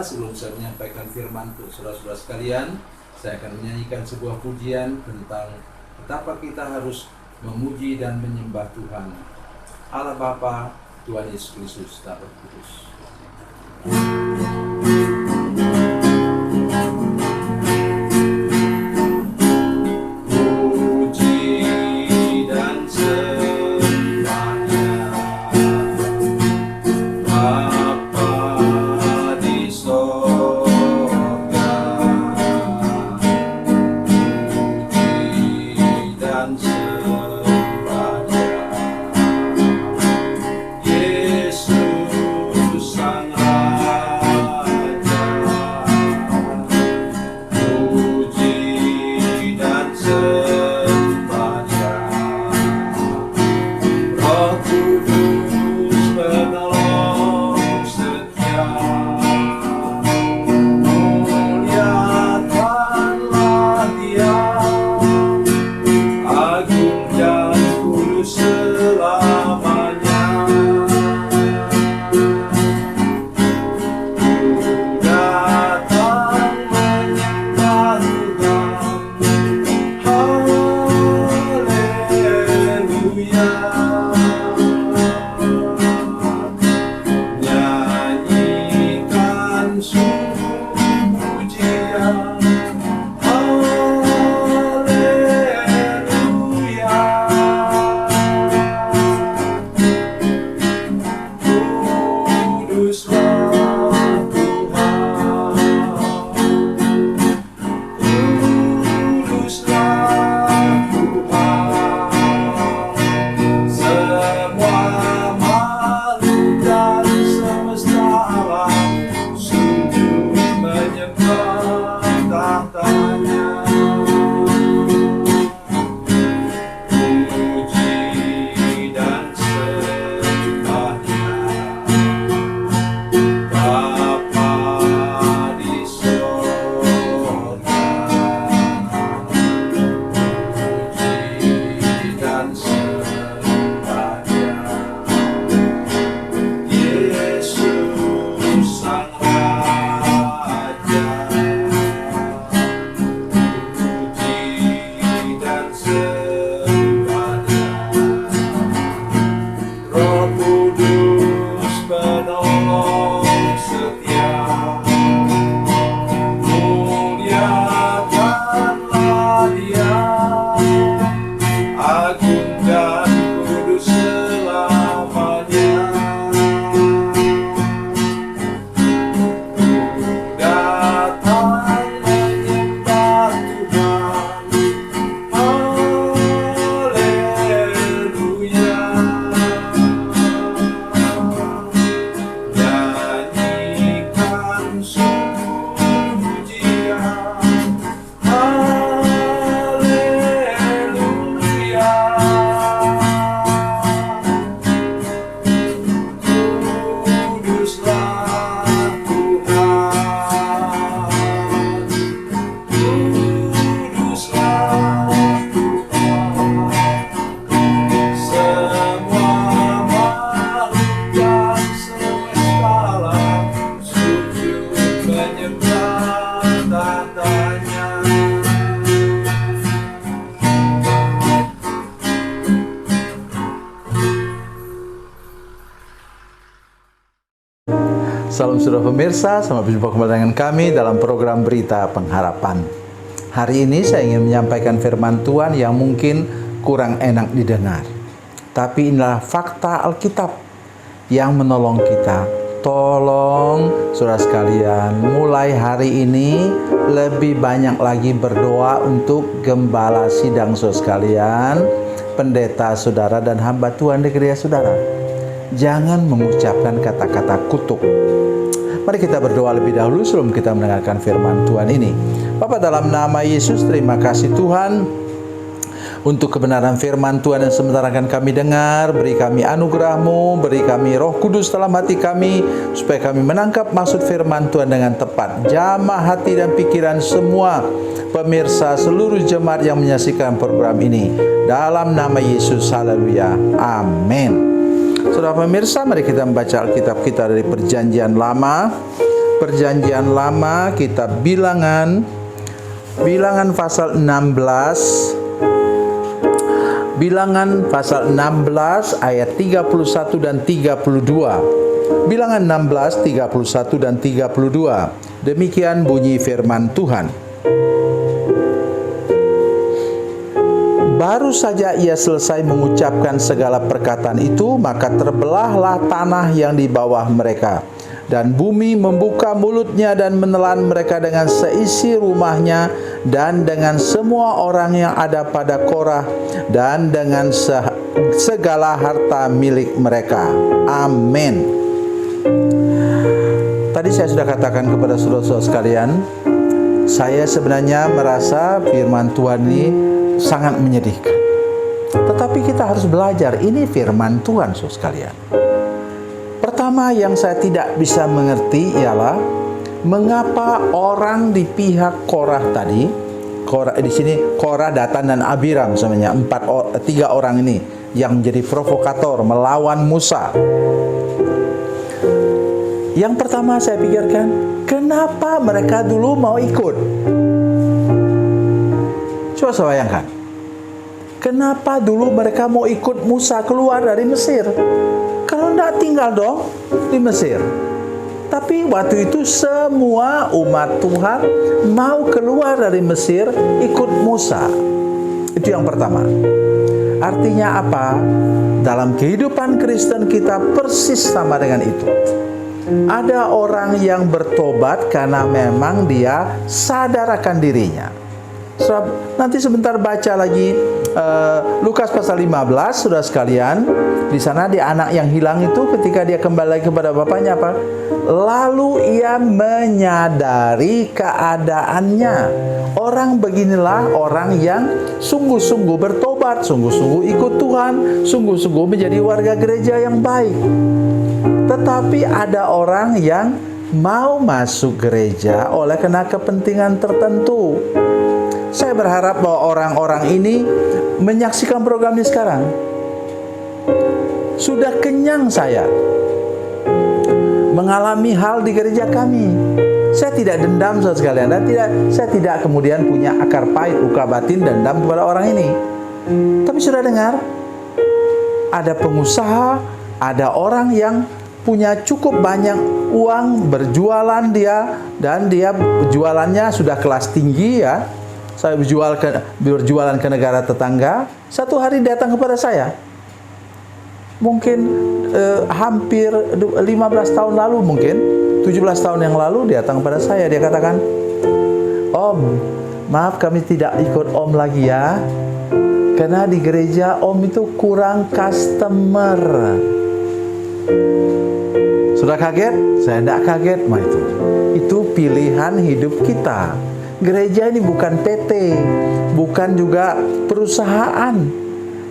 sebelum saya menyampaikan firman untuk saudara-saudara sekalian, saya akan menyanyikan sebuah pujian tentang betapa kita harus memuji dan menyembah Tuhan Allah Bapa, Tuhan Yesus Kristus dan Roh Kudus. Salam saudara pemirsa, selamat berjumpa kembali dengan kami dalam program Berita Pengharapan. Hari ini saya ingin menyampaikan firman Tuhan yang mungkin kurang enak didengar. Tapi inilah fakta Alkitab yang menolong kita. Tolong saudara sekalian, mulai hari ini lebih banyak lagi berdoa untuk gembala sidang saudara sekalian, pendeta saudara dan hamba Tuhan di gereja saudara. Jangan mengucapkan kata-kata kutuk. Mari kita berdoa lebih dahulu sebelum kita mendengarkan firman Tuhan ini. Bapa, dalam nama Yesus, terima kasih Tuhan untuk kebenaran firman Tuhan yang sebentar akan kami dengar. Beri kami anugerah-Mu, beri kami Roh Kudus dalam hati kami, supaya kami menangkap maksud firman Tuhan dengan tepat. Jamah hati dan pikiran semua pemirsa seluruh jemaat yang menyaksikan program ini. Dalam nama Yesus, haleluya, amin. Saudara pemirsa, mari kita membaca Alkitab kita dari Perjanjian Lama. Perjanjian Lama, kitab Bilangan pasal 16. Bilangan pasal 16 ayat 31 dan 32. Bilangan 16, 31 dan 32. Demikian bunyi firman Tuhan. Baru saja ia selesai mengucapkan segala perkataan itu, maka terbelahlah tanah yang di bawah mereka. Dan bumi membuka mulutnya dan menelan mereka dengan seisi rumahnya dan dengan semua orang yang ada pada Korah dan dengan segala harta milik mereka. Amin. Tadi saya sudah katakan kepada saudara-saudara sekalian, saya sebenarnya merasa firman Tuhan ini sangat menyedihkan. Tetapi kita harus belajar, ini firman Tuhan saudara sekalian. Pertama yang saya tidak bisa mengerti ialah mengapa orang di pihak Korah tadi, di sini Korah, Datan dan Abiram sebenarnya tiga orang ini yang menjadi provokator melawan Musa. Yang pertama saya pikirkan, kenapa mereka dulu mau ikut? Coba saya bayangkan, kenapa dulu mereka mau ikut Musa keluar dari Mesir? Kalau tidak tinggal dong di Mesir. Tapi waktu itu semua umat Tuhan mau keluar dari Mesir ikut Musa. Itu yang pertama. Artinya apa? Dalam kehidupan Kristen kita persis sama dengan itu. Ada orang yang bertobat karena memang dia sadar akan dirinya. Nanti sebentar baca lagi Lukas pasal 15, saudara sekalian. Di sana di anak yang hilang itu ketika dia kembali kepada bapaknya apa? Lalu ia menyadari keadaannya. Orang beginilah orang yang sungguh-sungguh bertobat, sungguh-sungguh ikut Tuhan, sungguh-sungguh menjadi warga gereja yang baik. Tetapi ada orang yang mau masuk gereja oleh karena kepentingan tertentu. Saya berharap bahwa orang-orang ini menyaksikan program ini sekarang. Sudah kenyang saya mengalami hal di gereja kami. Saya tidak dendam saudara sekalian, dan saya tidak kemudian punya akar pahit, luka batin, dendam kepada orang ini. Tapi sudah dengar, ada pengusaha, ada orang yang punya cukup banyak uang, berjualan dia, dan dia jualannya sudah kelas tinggi ya. Saya berjualan ke negara tetangga. Satu hari datang kepada saya. Mungkin hampir 15 tahun lalu, mungkin 17 tahun yang lalu dia datang kepada saya. Dia katakan, "Om, maaf kami tidak ikut Om lagi ya. Karena di gereja Om itu kurang customer." Sudah kaget? Saya tidak kaget. Itu pilihan hidup kita. Gereja ini bukan PT, bukan juga perusahaan,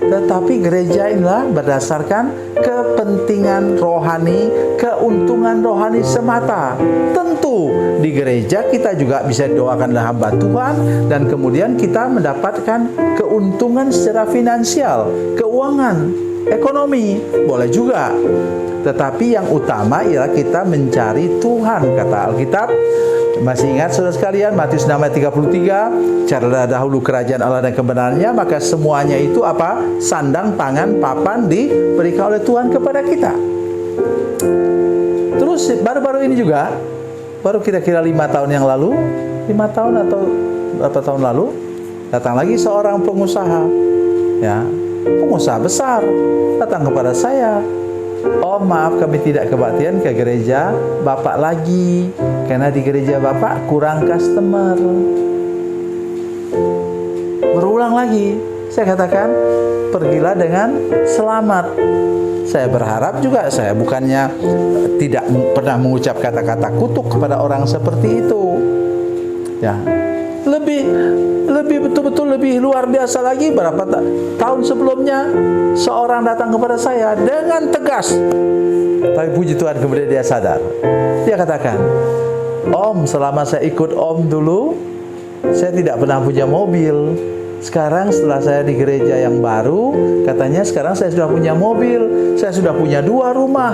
tetapi gereja inilah berdasarkan kepentingan rohani, keuntungan rohani semata. Tentu di gereja kita juga bisa doakan hamba Tuhan, dan kemudian kita mendapatkan keuntungan secara finansial, keuangan, ekonomi, boleh juga. Tetapi yang utama ialah kita mencari Tuhan, kata Alkitab. Masih ingat saudara sekalian, Matius 6 ayat 33, carilah dahulu kerajaan Allah dan kebenarannya, maka semuanya itu apa? Sandang, pangan, papan diberikan oleh Tuhan kepada kita. Terus baru-baru ini juga, baru kira-kira 5 tahun yang lalu, 5 tahun atau berapa tahun lalu, datang lagi seorang pengusaha, ya, pengusaha besar, datang kepada saya. "Oh maaf, kami tidak kebaktian ke gereja Bapak lagi, karena di gereja Bapak kurang customer." Berulang lagi, saya katakan, pergilah dengan selamat. Saya berharap juga, saya bukannya tidak pernah mengucap kata-kata kutuk kepada orang seperti itu. Ya, lebih betul-betul lebih luar biasa lagi, berapa tahun sebelumnya seorang datang kepada saya dengan tegas, tapi puji Tuhan kemudian dia sadar. Dia katakan, "Om, selama saya ikut Om dulu, saya tidak pernah punya mobil, Sekarang setelah saya di gereja yang baru, katanya sekarang saya sudah punya mobil, saya sudah punya 2 rumah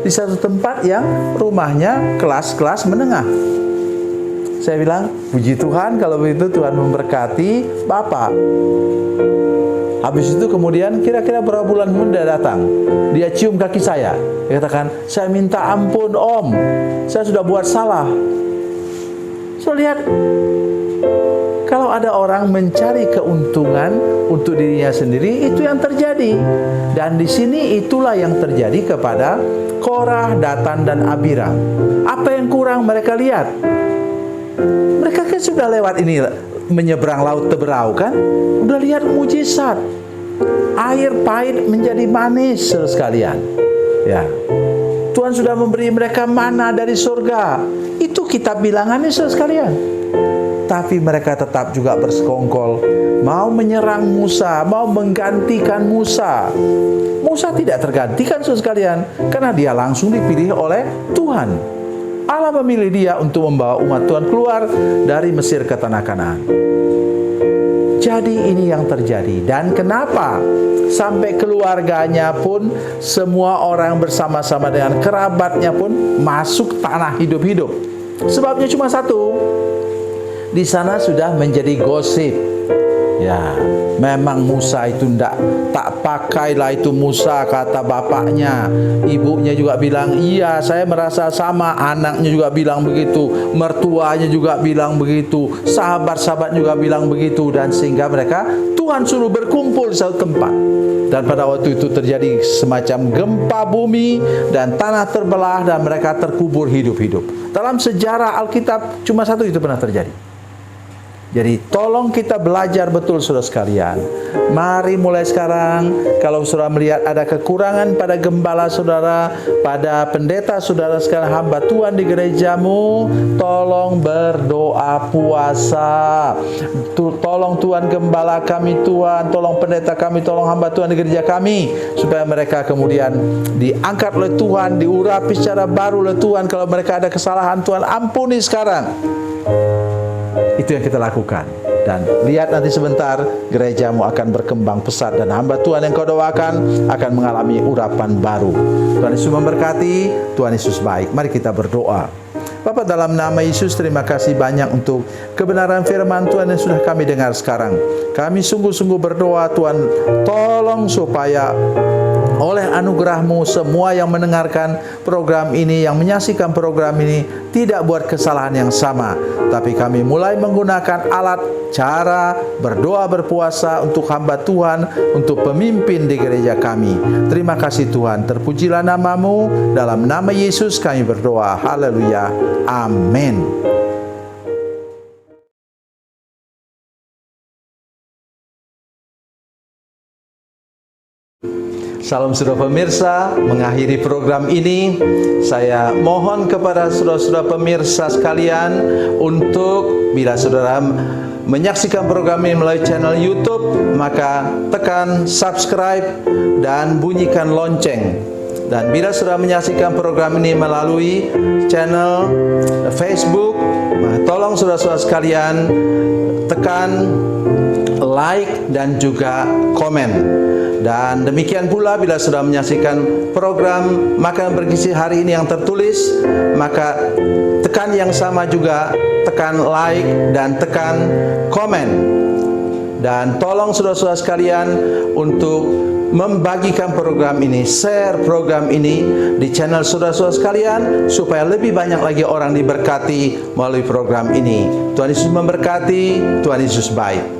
di satu tempat yang rumahnya kelas-kelas menengah. Saya bilang, puji Tuhan kalau begitu, Tuhan memberkati Bapak. Habis itu kemudian kira-kira berapa bulan kemudian dia datang. Dia cium kaki saya. Dia katakan, saya minta ampun Om, saya sudah buat salah. So lihat, kalau ada orang mencari keuntungan untuk dirinya sendiri, itu yang terjadi. Dan di sini itulah yang terjadi kepada Korah, Datan, dan Abiram. Apa yang kurang mereka lihat? Mereka kan sudah lewat ini, menyeberang laut Teberau kan? Udah lihat mujizat. Air pahit menjadi manis, saudara sekalian. Ya. Tuhan sudah memberi mereka mana dari surga. Itu kitab bilangannya, saudara sekalian. Tapi mereka tetap juga bersekongkol, mau menyerang Musa, mau menggantikan Musa. Musa tidak tergantikan, saudara sekalian, karena dia langsung dipilih oleh Tuhan. Allah memilih dia untuk membawa umat Tuhan keluar dari Mesir ke tanah Kanaan. Jadi ini yang terjadi. Dan kenapa sampai keluarganya pun, semua orang bersama-sama dengan kerabatnya pun masuk tanah hidup-hidup. Sebabnya cuma satu, di sana sudah menjadi gosip. Ya, memang Musa itu tak pakailah itu Musa, kata bapaknya. Ibunya juga bilang, iya saya merasa sama. Anaknya juga bilang begitu, mertuanya juga bilang begitu, sahabat-sahabat juga bilang begitu. Dan sehingga mereka, Tuhan suruh berkumpul di satu tempat. Dan pada waktu itu terjadi semacam gempa bumi dan tanah terbelah dan mereka terkubur hidup-hidup. Dalam sejarah Alkitab cuma satu itu pernah terjadi. Jadi tolong kita belajar betul, saudara sekalian. Mari mulai sekarang, kalau saudara melihat ada kekurangan pada gembala saudara, pada pendeta saudara sekalian, hamba Tuhan di gerejamu, tolong berdoa puasa. Tolong Tuhan gembala kami Tuhan, tolong pendeta kami, tolong hamba Tuhan di gereja kami, supaya mereka kemudian diangkat oleh Tuhan, diurapi secara baru oleh Tuhan. Kalau mereka ada kesalahan, Tuhan ampuni sekarang. Itu yang kita lakukan. Dan lihat nanti sebentar, gerejamu akan berkembang pesat dan hamba Tuhan yang kau doakan akan mengalami urapan baru. Tuhan Yesus memberkati, Tuhan Yesus baik. Mari kita berdoa. Bapa, dalam nama Yesus, terima kasih banyak untuk kebenaran firman Tuhan yang sudah kami dengar sekarang. Kami sungguh-sungguh berdoa, Tuhan, tolong supaya oleh anugerah-Mu semua yang mendengarkan program ini, yang menyaksikan program ini, tidak buat kesalahan yang sama. Tapi kami mulai menggunakan alat cara berdoa berpuasa untuk hamba Tuhan, untuk pemimpin di gereja kami. Terima kasih Tuhan, terpujilah nama-Mu. Dalam nama Yesus kami berdoa. Haleluya. Amin. Salam saudara pemirsa, mengakhiri program ini saya mohon kepada saudara-saudara pemirsa sekalian untuk bila saudara menyaksikan program ini melalui channel YouTube, maka tekan subscribe dan bunyikan lonceng. Dan bila saudara menyaksikan program ini melalui channel Facebook, tolong saudara-saudara sekalian tekan like dan juga komen. Dan demikian pula bila sudah menyaksikan program Makanan Bergizi hari ini yang tertulis, maka tekan yang sama juga, tekan like dan tekan komen. Dan tolong saudara-saudara sekalian untuk membagikan program ini, share program ini di channel saudara-saudara sekalian, supaya lebih banyak lagi orang diberkati melalui program ini. Tuhan Yesus memberkati, Tuhan Yesus baik.